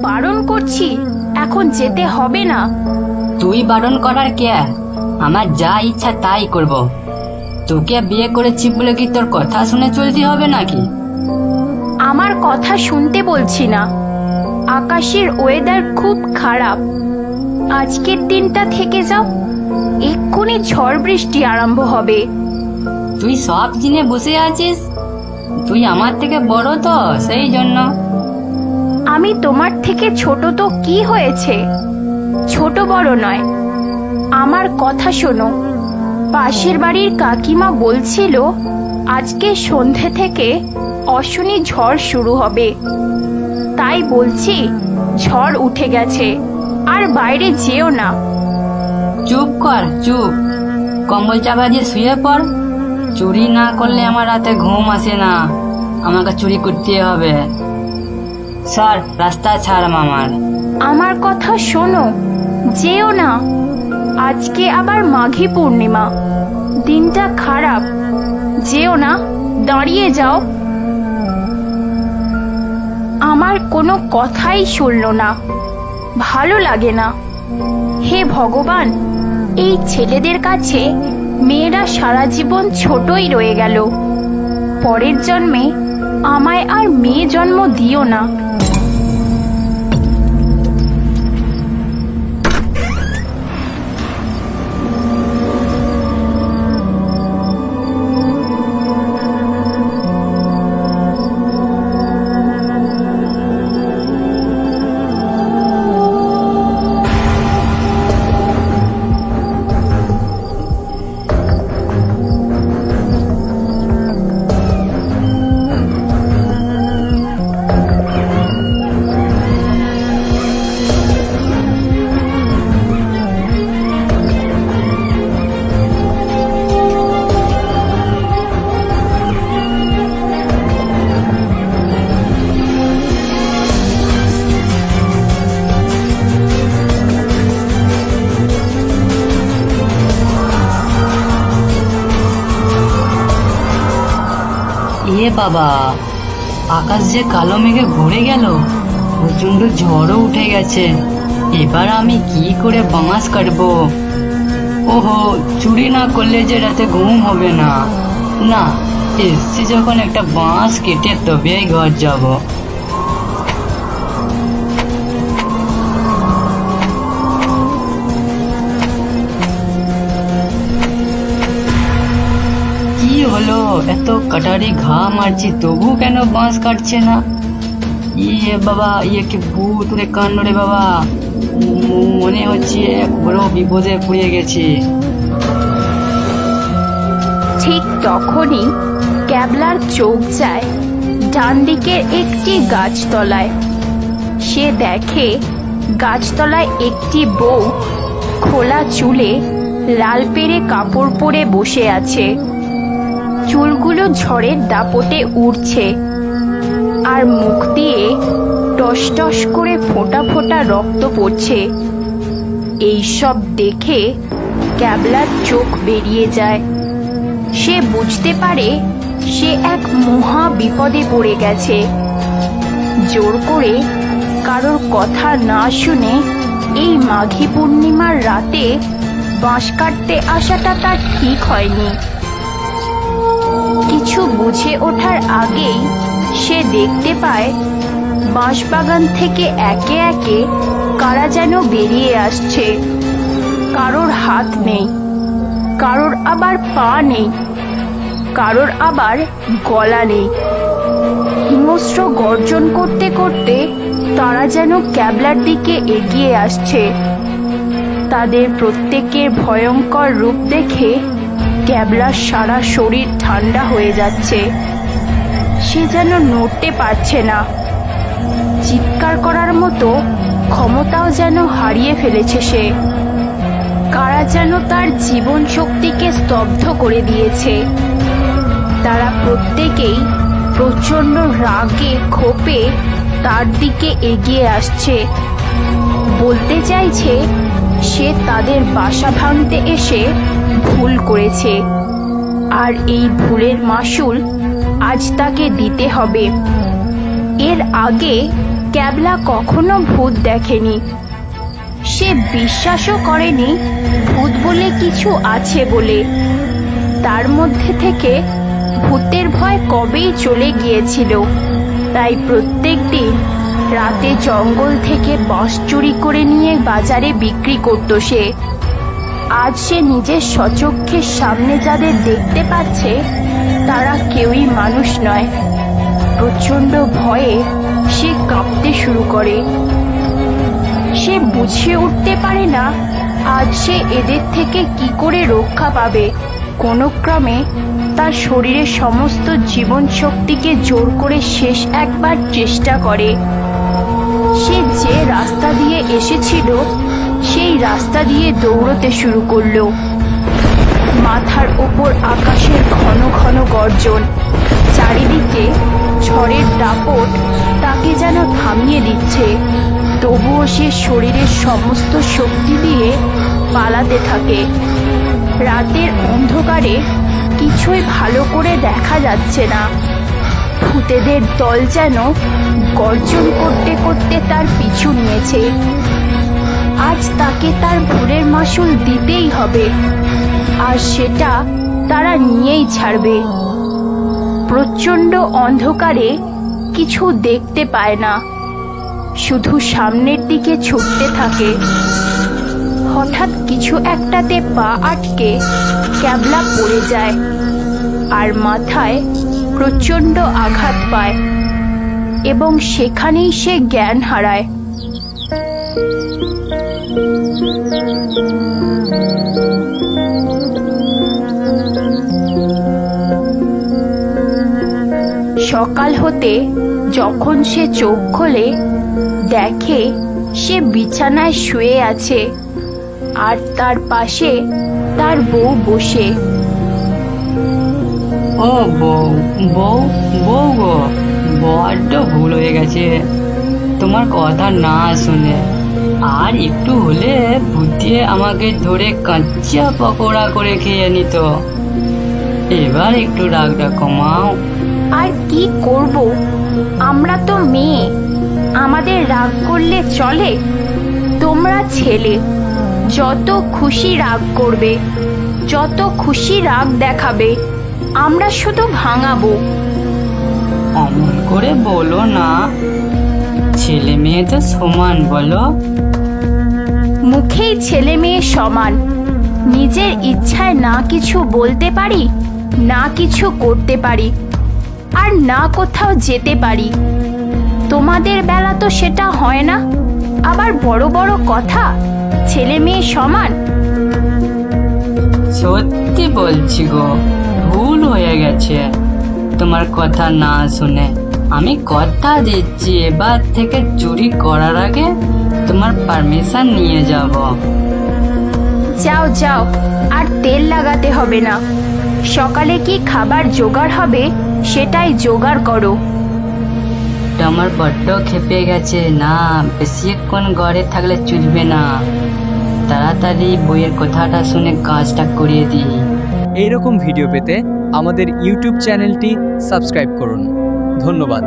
বারণ করছি, এখন যেতে হবে না। তুই বারণ করার কে? আমার যা ইচ্ছা তাই করব। তোকে বিয়ে করেছি বলে কি তোর কথা শুনে চলতে হবে নাকি? আমার কথা শুনতে বলছি না। আকাশের ওয়েদার খুব খারাপ, আজকের দিনটা থেকে যাও, এক্ষুনি ঝড় বৃষ্টি আরম্ভ হবে। তুই সব জিনে বসে আছিস। তুই আমার থেকে বড় তো, সেই জন্য। আমি তোমার থেকে ছোট তো কি হয়েছে? ছোট বড় নয়, আমার কথা শোনো। পাশের বাড়ির কাকিমা বলছিল আজকে সন্ধে থেকে অশনি ঝড় শুরু হবে। তাই বলছি ঝড় উঠে গেছে, আর বাইরে যেও না। চুপ কর, চুপ। কম্বল চাপা দিয়ে শুয়ে পড়। চুরি না করলে আমার রাতে ঘুম আসে না। আমাকে চুরি করতে হবে। স্যার, রাস্তা ছাড় মামার। আমার কথা শোনো, যেও না। আজকে আবার মাঘী পূর্ণিমা, দিনটা খারাপ। যেও না, দাঁড়িয়ে যাও। আমার কোনো কথাই শুনলো না, ভালো লাগে না। হে ভগবান, এই ছেলেদের কাছে মেয়েরা সারা জীবন ছোটই রয়ে গেল। পরের জন্মে আমায় আর মেয়ে জন্ম দিও না। এ বাবা, আকাশ যে কালো মেঘে ভরে গেল, প্রচন্ড ঝড়ও উঠে গেছে। এবার আমি কি করে বাঁশ কাটবো? ওহো, চুরি না করলে যে রাতে ঘুম হবে না। না, এসছি যখন একটা বাঁশ কেটে তবেই ঘর যাব। কি হলো, এত কাটারি ঘা মারছি তবু কেন বাঁশ কাটছে না? ইয়ে বাবা, ইয়ে কি ভূত রে কাণ্ড রে বাবা। মনে হচ্ছে এক বড় বিপদে পড়ে গেছি। ঠিক তখনই ক্যাবলার চোখ যায় ডান দিকের একটি গাছতলায়। সে দেখে গাছতলায় একটি বউ খোলা চুলে লাল পেরে কাপড় পরে বসে আছে। চুলগুলো ঝড়ের দাপটে উড়ছে, আর মুখ দিয়ে টস টস করে ফোঁটা ফোঁটা রক্ত পড়ছে। এইসব দেখে ক্যাবলার চোখ বেরিয়ে যায়। সে বুঝতে পারে সে এক মহা বিপদে পড়ে গেছে। জোর করে কারোর কথা না শুনে এই মাঘী পূর্ণিমার রাতে বাঁশ কাটতে আসাটা তার ঠিক হয়নি। কিছু বুঝে ওঠার আগেই সে দেখতে পায় বাঁশবাগান থেকে একে একে কারা যেন বেরিয়ে আসছে। কারোর হাত নেই, কারোর আবার পা নেই, কারোর আবার গলা নেই। হিংস্র গর্জন করতে করতে তারা যেন ক্যাবলার দিকে এগিয়ে আসছে। তাদের প্রত্যেকের ভয়ঙ্কর রূপ দেখে ক্যাবলার সারা শরীর ঠান্ডা হয়ে যাচ্ছে। সে যেন নড়তে পারছে না। চিৎকার করার মতো ক্ষমতাও যেন হারিয়ে ফেলেছে সে। কারা যেন তার জীবন শক্তিকে স্তব্ধ করে দিয়েছে। তারা প্রত্যেকেই প্রচণ্ড রাগে ক্ষোভে তার দিকে এগিয়ে আসছে। বলতে চাইছে সে তাদের বাসা ভাঙতে এসে ভুল করেছে, আর এই ভুলের মাসুল আজ তাকে দিতে হবে। এর আগে ক্যাবলা কখনো ভূত দেখেনি। সে বিশ্বাসও করেনি ভূত বলে কিছু আছে বলে। তার মধ্যে থেকে ভূতের ভয় কবেই চলে গিয়েছিল। তাই প্রত্যেক দিন রাতে জঙ্গল থেকে বাঁশ চুরি করে নিয়ে বাজারে বিক্রি করত সে। আজ সে নিজের স্বচক্ষের সামনে যাদের দেখতে পাচ্ছে তারা কেউই মানুষ নয়। প্রচণ্ড ভয়ে সে কাঁপতে শুরু করে। সে বুঝে উঠতে পারে না আজ সে এদের থেকে কি করে রক্ষা পাবে। কোনো ক্রমে তার শরীরের সমস্ত জীবন শক্তিকে জোর করে শেষ একবার চেষ্টা করে। সে যে রাস্তা দিয়ে এসেছিল সেই রাস্তা দিয়ে দৌড়তে শুরু করলো। মাথার ওপর আকাশের ঘন ঘন গর্জন, চারিদিকে ঝড়ের দাপট তাকে যেন থামিয়ে দিচ্ছে। তবুও সে শরীরের সমস্ত শক্তি দিয়ে পালাতে থাকে। রাতের অন্ধকারে কিছুই ভালো করে দেখা যাচ্ছে না। ভূতেদের দল যেন গর্জন করতে করতে তার পিছু নিয়েছে। আজ তাকে তার ভুলের মাসুল দিতেই হবে, আর সেটা তারা নিয়েই ছাড়বে। প্রচণ্ড অন্ধকারে কিছু দেখতে পায় না, শুধু সামনের দিকে ছুটতে থাকে। হঠাৎ কিছু একটাতে পা আটকে ক্যাবলা পড়ে যায় আর মাথায় প্রচণ্ড আঘাত পায় এবং সেখানেই সে জ্ঞান হারায়। সকাল হতে যখন সে চোখ খোলে দেখে সে বিছানায় শুয়ে আছে আর তার পাশে তার বউ বসে। ও বউ বউ বউ গো, বড্ড ভুল হয়ে গেছে তোমার কথা না শুনে। আর একটু হলে বুঝিয়ে আমাকে ধরে কাঁচা পকোড়া করে খেয়ে নিত। এবার একটু রাগটা কমাও। আর কি করব, আমরা তো মেয়ে, আমাদের রাগ করলে চলে? তোমরা ছেলে, যত খুশি রাগ করবে, যত খুশি রাগ দেখাবে, আমরা শুধু ভাঙাবো। অমন করে বলো না, ছেলে মেয়ে তো সমান বলো। মুখেই ছেলে মেয়ে সমান। নিজের ইচ্ছায় না কিছু বলতে পারি, না কিছু করতে পারি, আর না কোথাও যেতে পারি। তোমাদের বেলা তো সেটা হয় না। আবার বড় বড় কথা, ছেলে মেয়ে সমান। সত্যি বলছি গো, ভুল হয়ে গেছে তোমার কথা না শুনে। আমি কথা দিচ্ছি এবার থেকে চুরি করার আগে তোমার পারমিশন নিয়ে যাব। যাও যাও, আর তেল লাগাতে হবে না। সকালে কি খাবার জোগাড় হবে সেটাই জোগাড় করো। আমার বড্ড খেপে গেছে না, বেশিক্ষণ ঘরে থাকলে চলবে না। তাড়াতাড়ি বইয়ের কথাটা শুনে কাজটা করিয়ে দিই। এইরকম ভিডিও পেতে আমাদের ইউটিউব চ্যানেলটি সাবস্ক্রাইব করুন। ধন্যবাদ।